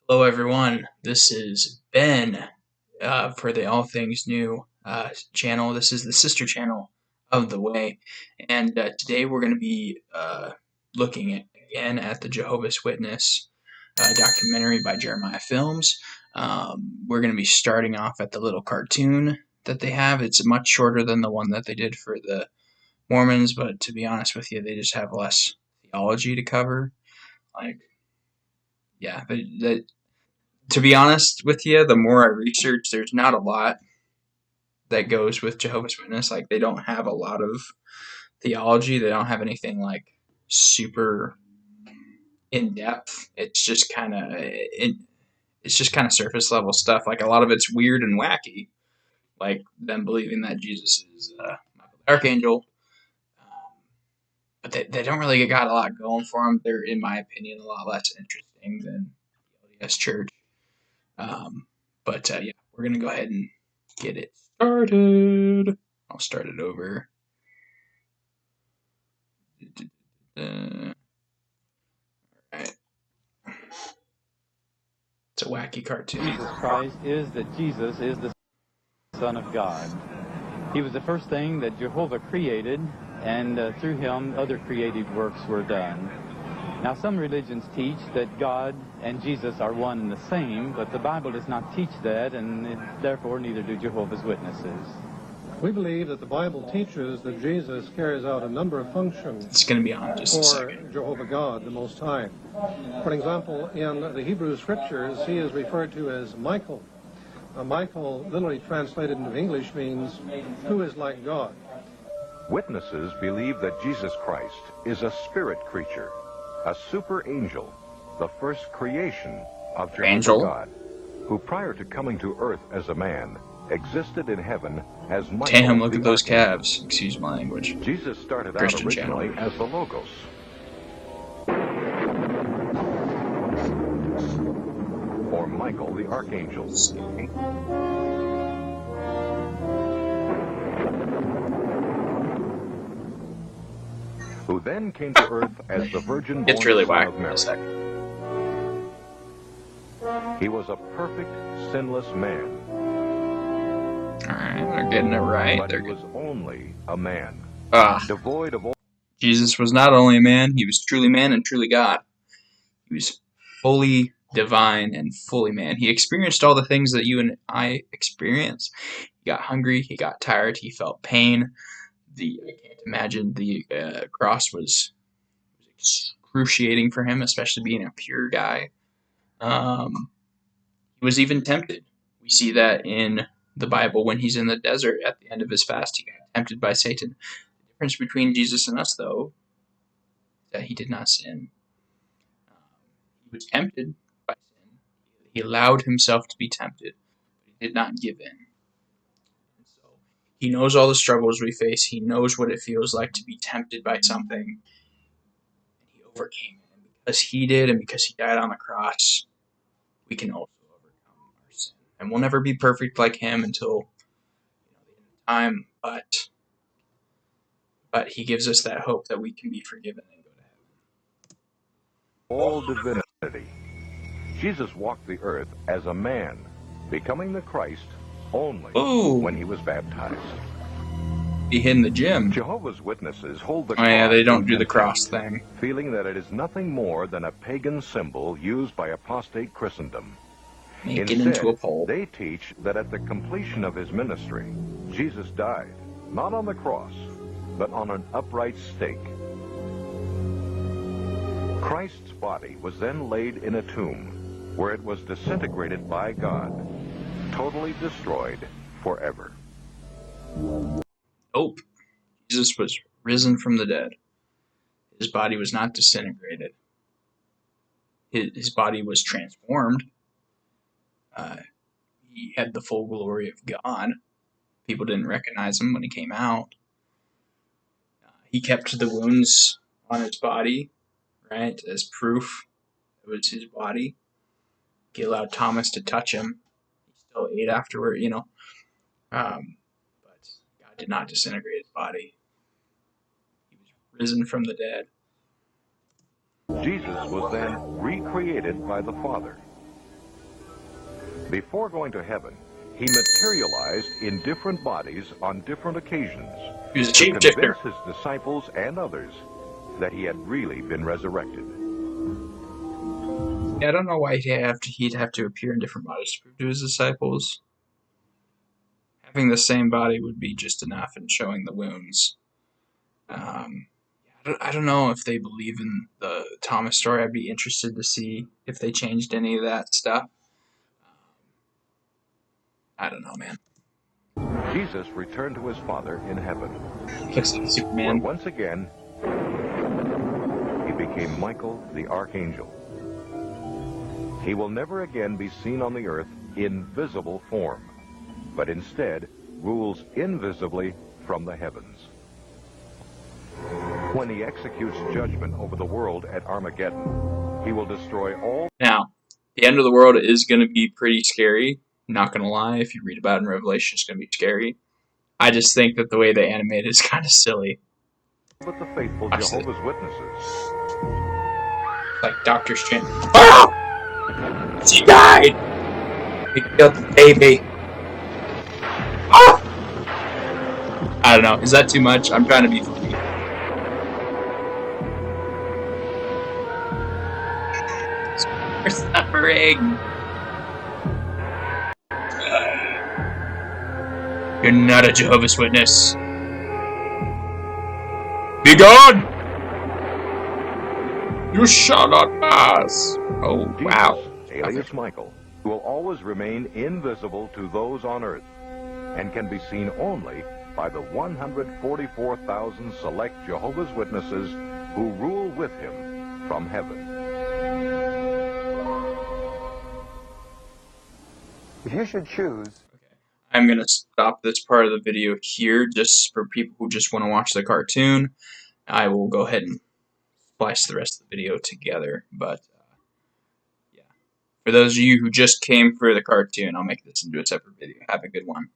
Hello, everyone. This is Ben for the All Things New channel. This is the sister channel of The Way. And today we're going to be looking again at the Jehovah's Witness documentary by Jeremiah Films. We're going to be starting off at the little cartoon that they have. It's much shorter than the one that they did for the Mormons, but to be honest with you, they just have less theology to cover. To be honest with you, the more I research, there's not a lot that goes with Jehovah's Witness. Like, they don't have a lot of theology. They don't have anything like super in depth. It's just kind of surface level stuff. Like, a lot of it's weird and wacky, like them believing that Jesus is Michael the Archangel. But they don't really got a lot going for them. They're, in my opinion, a lot less interesting than the LDS Church. Yeah, we're going to go ahead and get it started. I'll start it over. Alright. It's a wacky cartoon. Jesus Christ is that Jesus is the Son of God. He was the first thing that Jehovah created, and through him other creative works were done. Now, some religions teach that God and Jesus are one and the same, but the Bible does not teach that, and therefore neither do Jehovah's Witnesses. We believe that the Bible teaches that Jesus carries out a number of functions It's going to be on just a for second. Jehovah God, the Most High. For example, in the Hebrew Scriptures, he is referred to as Michael. Michael, literally translated into English, means who is like God. Witnesses believe that Jesus Christ is a spirit creature, a super angel, the first creation of Jehovah God, who prior to coming to earth as a man, existed in heaven as Michael. Damn, look at those calves. Excuse my language. Jesus started Christian out originally channel. as the Logos. Or Michael the Archangel. Who then came to earth as the virgin born It's really Son of wacky in a Mary. second. He was a perfect, sinless man. Alright, they're getting it right. But he was only a man, devoid of all. Jesus was not only a man, he was truly man and truly God. He was fully divine and fully man. He experienced all the things that you and I experience. He got hungry, he got tired, he felt pain. I can't imagine the cross was excruciating for him, especially being a pure guy. He was even tempted. We see that in the Bible when he's in the desert at the end of his fast. He got tempted by Satan. The difference between Jesus and us, though, is that he did not sin. He was tempted by sin. He allowed himself to be tempted, but he did not give in. And so he knows all the struggles we face. He knows what it feels like to be tempted by something. And he overcame it. And because he did, and because he died on the cross, we can also overcome our sin. And we'll never be perfect like him until the end of time, but he gives us that hope that we can be forgiven and go to heaven. All divinity. Jesus walked the earth as a man, becoming the Christ only when he was baptized. Be hid in the gym. Jehovah's Witnesses hold the cross. Oh yeah, they don't do the cross thing. Feeling that it is nothing more than a pagan symbol used by apostate Christendom. Make it into a pole. They teach that at the completion of his ministry, Jesus died, not on the cross, but on an upright stake. Christ's body was then laid in a tomb, where it was disintegrated by God, totally destroyed forever. Oh, Jesus was risen from the dead. His body was not disintegrated. His body was transformed. He had the full glory of God. People didn't recognize him when he came out. He kept the wounds on his body, right, as proof it was his body. He allowed Thomas to touch him. He still ate afterward, but God did not disintegrate his body. He was risen from the dead. Jesus was then recreated by the Father. Before going to heaven, he materialized in different bodies on different occasions He was a to shapeshifter. convince his disciples and others that he had really been resurrected. Yeah, I don't know why he'd have to appear in different bodies to prove to his disciples. Having the same body would be just enough, and showing the wounds. I don't know if they believe in the Thomas story. I'd be interested to see if they changed any of that stuff. I don't know, man. Jesus returned to his Father in heaven, Looks like where Superman. once again he became Michael the Archangel. He will never again be seen on the earth in visible form, but instead rules invisibly from the heavens. When he executes judgment over the world at Armageddon, he will destroy all. Now, the end of the world is going to be pretty scary. Not going to lie, if you read about it in Revelation, it's going to be scary. I just think that the way they animate it is kind of silly. But the faithful Jehovah's Witnesses. Like Dr. Strange. Oh! She died! They killed the baby. Oh! I don't know. Is that too much? I'm trying to be funny. We're suffering. You're not a Jehovah's Witness. Be gone! You shall not pass. Oh, wow. Jesus, alias Michael, will always remain invisible to those on earth and can be seen only by the 144,000 select Jehovah's Witnesses who rule with him from heaven. If you should choose, I'm going to stop this part of the video here just for people who just want to watch the cartoon. I will go ahead and splice the rest of the video together. But, yeah. For those of you who just came for the cartoon, I'll make this into a separate video. Have a good one.